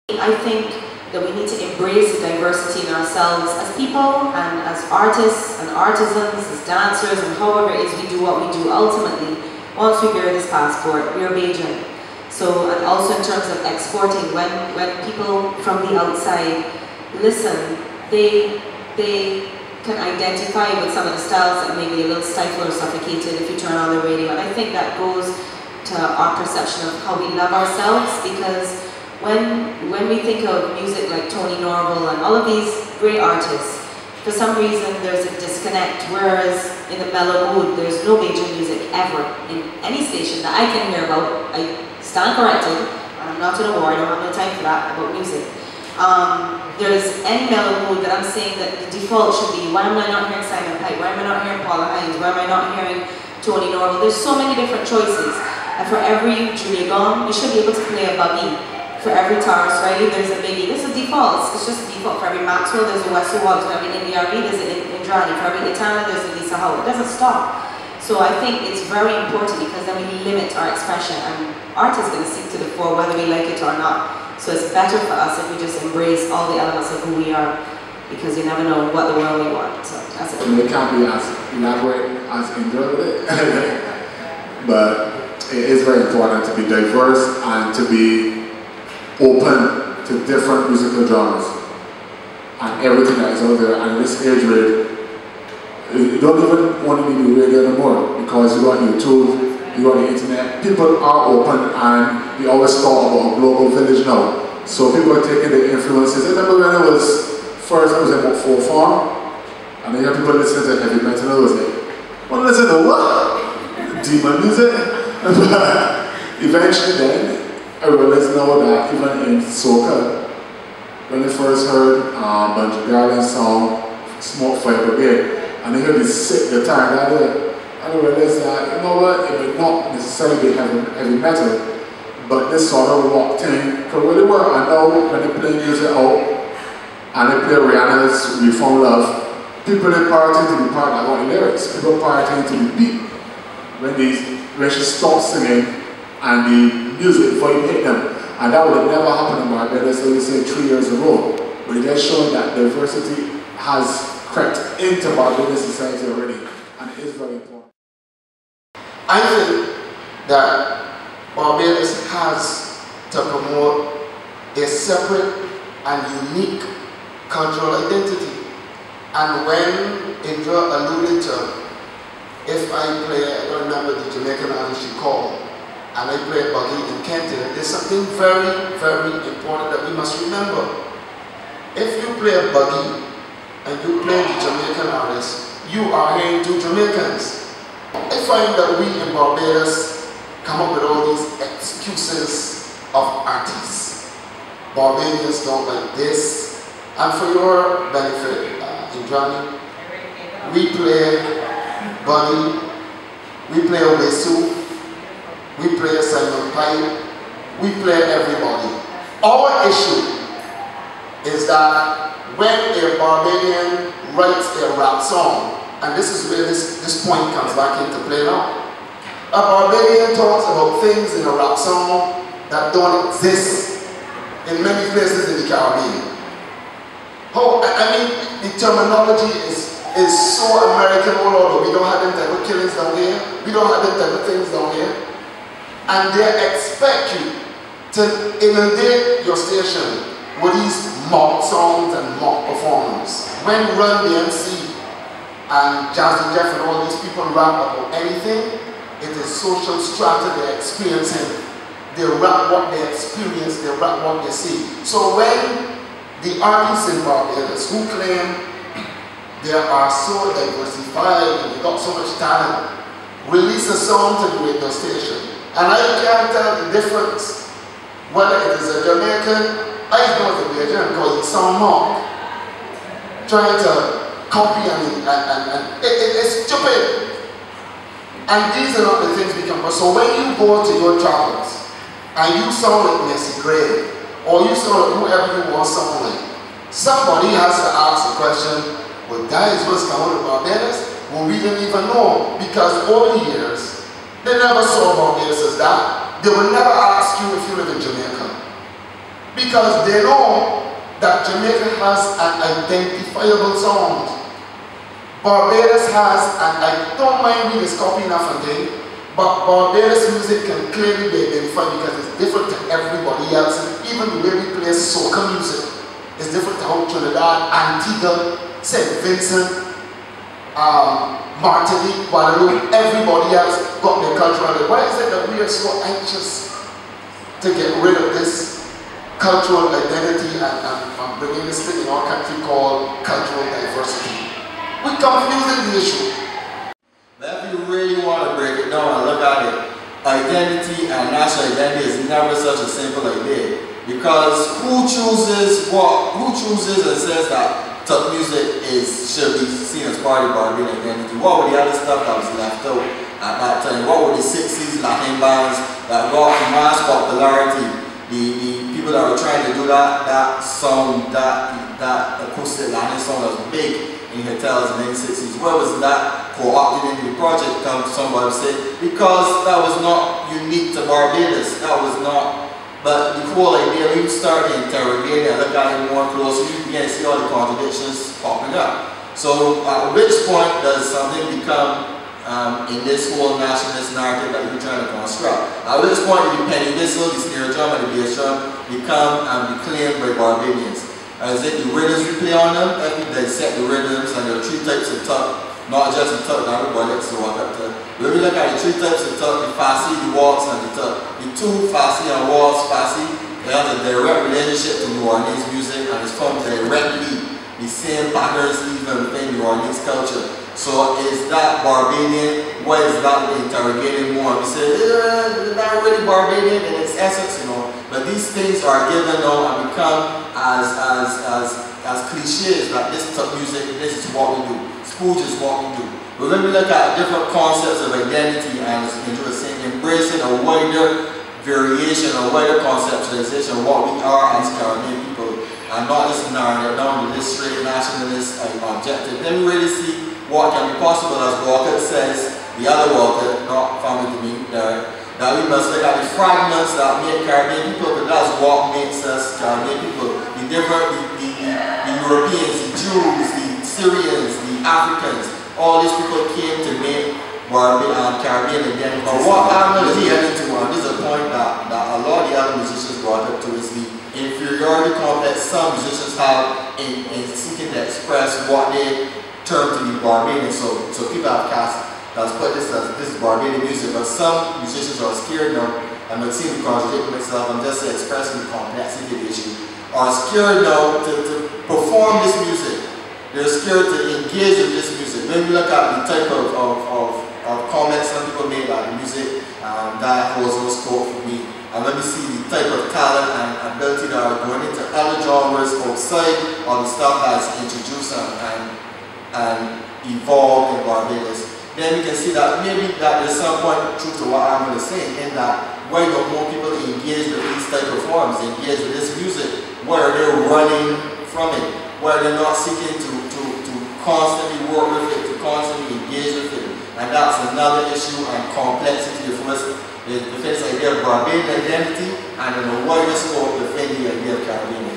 I think that we need to embrace the diversity in ourselves as people and as artists and artisans, as dancers, and however it is we do what we do. Ultimately, once we bear this passport, we are Bajan. So, and also in terms of exporting, when people from the outside listen, they can identify with some of the styles that may be a little stifled or suffocated if you turn on the radio. And I think that goes to our perception of how we love ourselves, because when we think of music like Tony Norval and all of these great artists, for some reason there's a disconnect, whereas in the mellow mood there's no Bajan music ever in any station that I can hear about. I stand corrected, I'm not in a war, I don't have no time for that about music. There's any mellow mood that I'm saying that the default should be, why am I not hearing Simon Pike, why am I not hearing Paula Hines, why am I not hearing Tony Norval? There's so many different choices, and for every Julia Gong, you should be able to play a buggy. For every Taurus Riley, there's a Biggie. This is default. It's just a default. For every Maxwell, there's a Wesley Wallace. For every Indiari, there's an Indrani. For every Itana, there's a Lisa Howard. It doesn't stop. So I think it's very important, because then we limit our expression, and art is going to seek to the fore whether we like it or not. So it's better for us if we just embrace all the elements of who we are, because you never know what the world we want. So that's it. And it can't be as elaborate as Indra with it. But it is very important to be diverse and to be open to different musical genres and everything that is out there. And in this age grade, you don't even want to be the radio anymore, because you got YouTube, you got the internet. People are open, and we always talk about a global village now. So people are taking the influences. I remember when I was first, I was in about 4th form, and then you have people listening to heavy metal. I was like, well, listen to what? Demon music? Eventually then, I realized now that even in soca, when I first heard Bunch Garland's song, Smoke Fire Brigade, and I heard this sick guitar that way, and I realized that, you know what, it may not necessarily be heavy metal, but this sort of rock thing could really work. And now when they play music out, and they play Rihanna's We Found Love, people are partying to the part that want the lyrics, people are partying to the beat. When she stops singing, and the music vibe hit them. And that would have never happened in Barbados, so we say 3 years ago. But it just showing that diversity has crept into Barbadian society already, and it is very important. I think that Barbados has to promote a separate and unique cultural identity. And when Indra alluded to, if I play, I don't remember the Jamaican artist she called, and I play buggy in Kenton, there's something very, very important that we must remember. If you play a buggy and you play the Jamaican artist, you are hearing two Jamaicans. I find that we in Barbados come up with all these excuses of artists. Barbadians don't like this. And for your benefit, Indrani, we play buggy, we play Obesu, we play Simon Pike, we play everybody. Our issue is that when a Barbadian writes a rap song, and this is where this point comes back into play now, a Barbadian talks about things in a rap song that don't exist in many places in the Caribbean. I mean, the terminology is so American all over. We don't have them type of killings down here. We don't have them type of things down here. And they expect you to inundate your station with these mock songs and mock performances. When Run DMC and Jazzy Jeff and all these people rap about anything, it is social strata they're experiencing. They rap what they experience, they rap what they see. So when the artists in Barbados who claim they are so diversified and they got so much talent release a song to the radio station, and I can't tell the difference whether it is a Jamaican, I know it's a Bajan because it's some mock trying to copy and it's stupid. And these are not the things we can do. So when you go to your travels and you sound like Messi Gray, or you sound like whoever you want to sound like, somebody has to ask the question, well, guys, what's going on with Barbados? Well, we didn't even know, because over the years, they never saw Barbados as that. They will never ask you if you live in Jamaica. because they know that Jamaica has an identifiable sound. Barbados has, and I don't mind being copying of a thing, but Barbados music can clearly be identified because it's different to everybody else. And even the way we play soca music is different to how Trinidad, Antigua, St. Vincent, Martinique, Guadeloupe, everybody else got their culture. Why is it that we are so anxious to get rid of this cultural identity and bringing this thing in our country called cultural diversity? We're confusing the issue. But if you really want to break it down and look at it, identity and national identity is never such a simple idea. Because who chooses and says that tuck music should be seen as part of Barbadian identity? What were the other stuff that was left out at that time? What were the 60s Latin bands that got mass popularity? The people that were trying to do that sound, that acoustic Latin sound was big in hotels in the 1960s. Where was that co-opted into the project? Come to somebody say, because that was not unique to Barbados. That was not, but the whole idea, when you start to interrogate and look at it more closely, you begin to see all the contradictions popping up. So at which point does something become in this whole nationalist narrative that you're trying to construct? At which point do the penny whistle, the snare drum, and the bass drum become and be claimed by Barbadians? Is it the rhythms we play on them? If we dissect the rhythms, and there are 3 types of tuck, not just the tuck that everybody likes to walk up to. When we look at the 3 types of tuck, the fassi, the waltz, and the tuck. The 2 fassi and waltz, fassi, they have a direct relationship to New Orleans music, and it's from directly the same patterns even within New Orleans culture. So is that Barbadian? What is that we're interrogating more? We say, they're not really Barbadian in its essence, you know. But these things are given now and become as cliches that this tuck music, this is what we do. Spooge is what we do. But when we look at different concepts of identity and embracing a wider variation, a wider conceptualization of what we are as Caribbean people, and not just narrowing it down to this straight nationalist objective, then we really see what can be possible, as Walcott says, the other Walcott, not family to me, that we must look at the fragments that make Caribbean people, but that's what makes us Caribbean people. The Europeans, the Jews, the Syrians, the Africans, all these people came to make Caribbean identity. But what I'm going to get into, and this is a point that a lot of the other musicians brought up to, is the inferiority complex some musicians have in seeking to express what they term to be Barbadian. So people have cast, let's put this as this is Barbadian music, but some musicians are scared now, and it seems to contradict myself, I'm just expressing the complexity of the issue, are scared now to perform this music. They're scared to engage with this music. When we look at the type of comments some people made about the music, that holds no scope for me. And when we see the type of talent and ability that are going into other genres outside of the stuff that's introduced and evolved in Barbados, then we can see that maybe that there's some point of truth to what I'm going to say, in that why don't more people engage with these type of forms, engage with this music, where they're running from it, where they're not seeking to constantly work with it, to constantly engage with it. And that's another issue and complexity of us within this idea of Barbadian identity and in a wider scope within the idea of Caribbean.